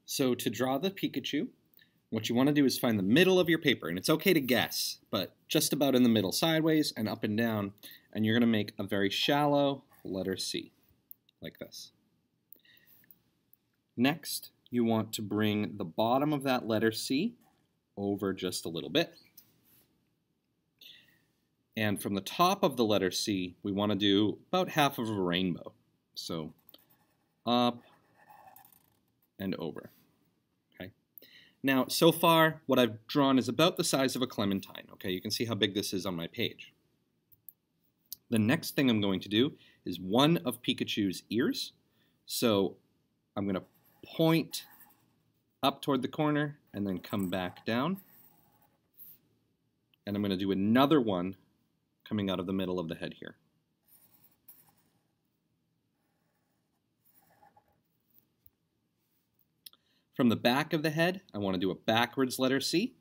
So to draw the Pikachu, what you want to do is find the middle of your paper, and it's okay to guess, but just about in the middle, sideways and up and down, and you're going to make a very shallow letter C, like this. Next, you want to bring the bottom of that letter C over just a little bit. And from the top of the letter C, we want to do about half of a rainbow. So up and over. Okay. Now, so far, what I've drawn is about the size of a clementine. Okay, you can see how big this is on my page. The next thing I'm going to do is one of Pikachu's ears. So I'm going to point up toward the corner and then come back down. And I'm going to do another one coming out of the middle of the head here. From the back of the head, I want to do a backwards letter C.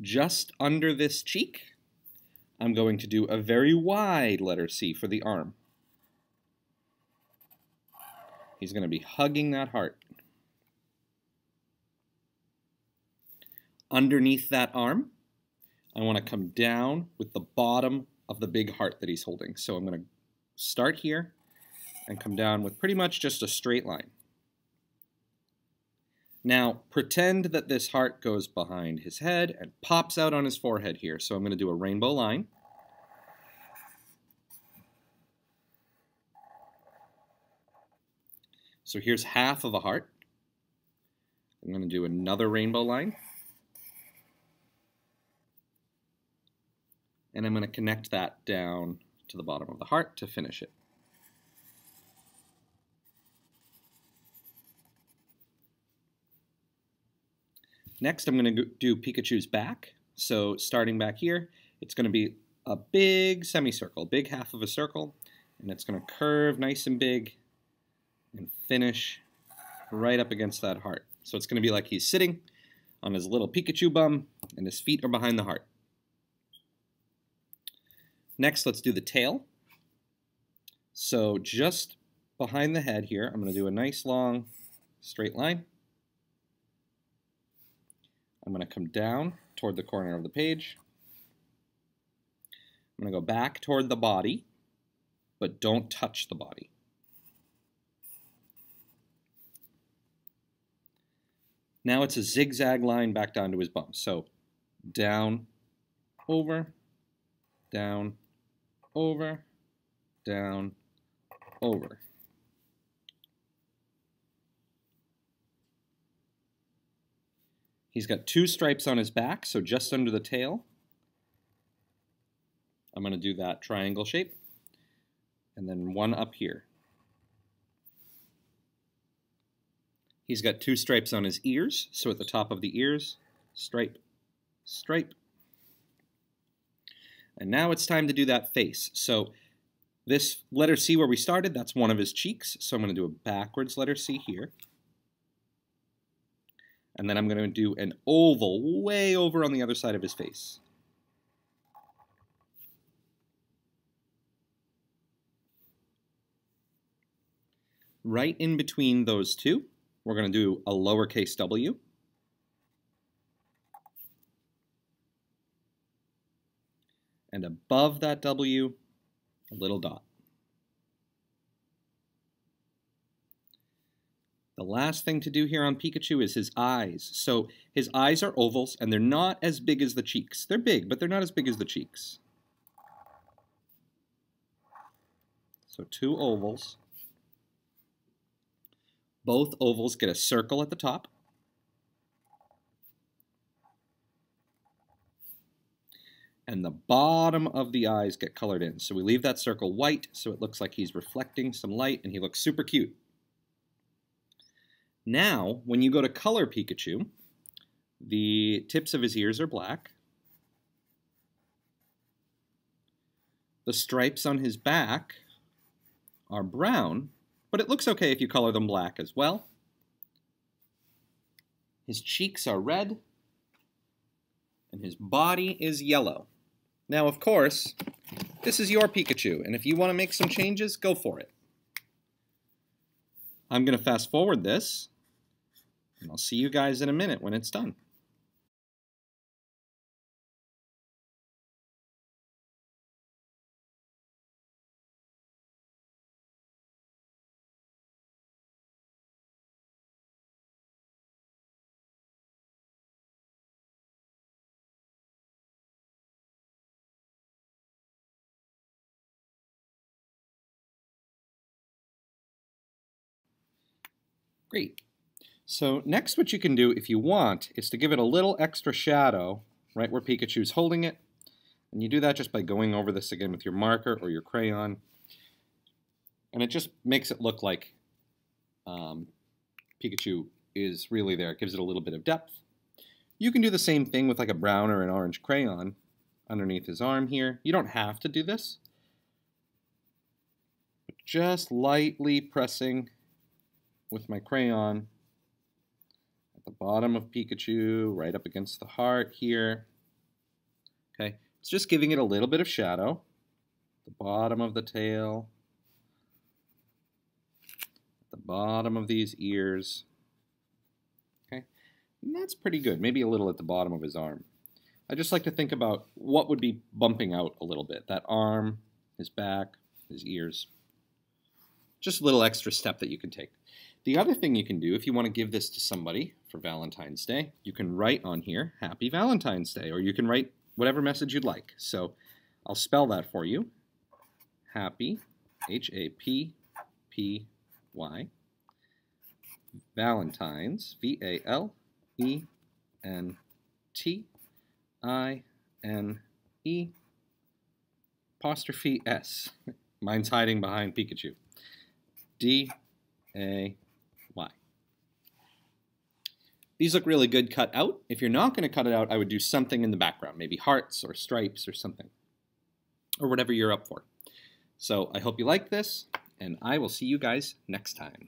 Just under this cheek, I'm going to do a very wide letter C for the arm. He's going to be hugging that heart. Underneath that arm, I want to come down with the bottom of the big heart that he's holding. So I'm going to start here and come down with pretty much just a straight line. Now, pretend that this heart goes behind his head and pops out on his forehead here. So I'm going to do a rainbow line. So here's half of a heart. I'm going to do another rainbow line. And I'm going to connect that down to the bottom of the heart to finish it. Next, I'm going to do Pikachu's back. So starting back here, it's going to be a big semicircle, big half of a circle, and it's going to curve nice and big and finish right up against that heart. So it's going to be like he's sitting on his little Pikachu bum, and his feet are behind the heart. Next, let's do the tail. So just behind the head here, I'm going to do a nice long straight line. I'm going to come down toward the corner of the page. I'm going to go back toward the body, but don't touch the body. Now it's a zigzag line back down to his bum. So down, over, down, over, down, over. He's got two stripes on his back, so just under the tail. I'm going to do that triangle shape, and then one up here. He's got two stripes on his ears, so at the top of the ears, stripe, stripe. And now it's time to do that face. So this letter C where we started, that's one of his cheeks. So I'm going to do a backwards letter C here. And then I'm going to do an oval way over on the other side of his face. Right in between those two, we're going to do a lowercase w. And above that W, a little dot. The last thing to do here on Pikachu is his eyes. So his eyes are ovals, and they're not as big as the cheeks. They're big, but they're not as big as the cheeks. So two ovals. Both ovals get a circle at the top. And the bottom of the eyes get colored in. So we leave that circle white so it looks like he's reflecting some light and he looks super cute. Now, when you go to color Pikachu, the tips of his ears are black. The stripes on his back are brown, but it looks okay if you color them black as well. His cheeks are red, and his body is yellow. Now, of course, This is your Pikachu, and if you want to make some changes, go for it. I'm going to fast forward this, and I'll see you guys in a minute when it's done. Great. So next what you can do if you want is to give it a little extra shadow right where Pikachu's holding it. And you do that just by going over this again with your marker or your crayon. And it just makes it look like Pikachu is really there. It gives it a little bit of depth. You can do the same thing with like a brown or an orange crayon underneath his arm here. You don't have to do this. But just lightly pressing with my crayon at the bottom of Pikachu, right up against the heart here. Okay, it's just giving it a little bit of shadow. The bottom of the tail, at the bottom of these ears. Okay, and that's pretty good. Maybe a little at the bottom of his arm. I just like to think about what would be bumping out a little bit. That arm, his back, his ears. Just a little extra step that you can take. The other thing you can do if you want to give this to somebody for Valentine's Day, you can write on here, Happy Valentine's Day, or you can write whatever message you'd like. So I'll spell that for you. Happy, H-A-P-P-Y, Valentine's, V-A-L-E-N-T-I-N-E, apostrophe S. Mine's hiding behind Pikachu. D-A-Y. These look really good cut out. If you're not going to cut it out, I would do something in the background, maybe hearts or stripes or something, or whatever you're up for. So I hope you like this, and I will see you guys next time.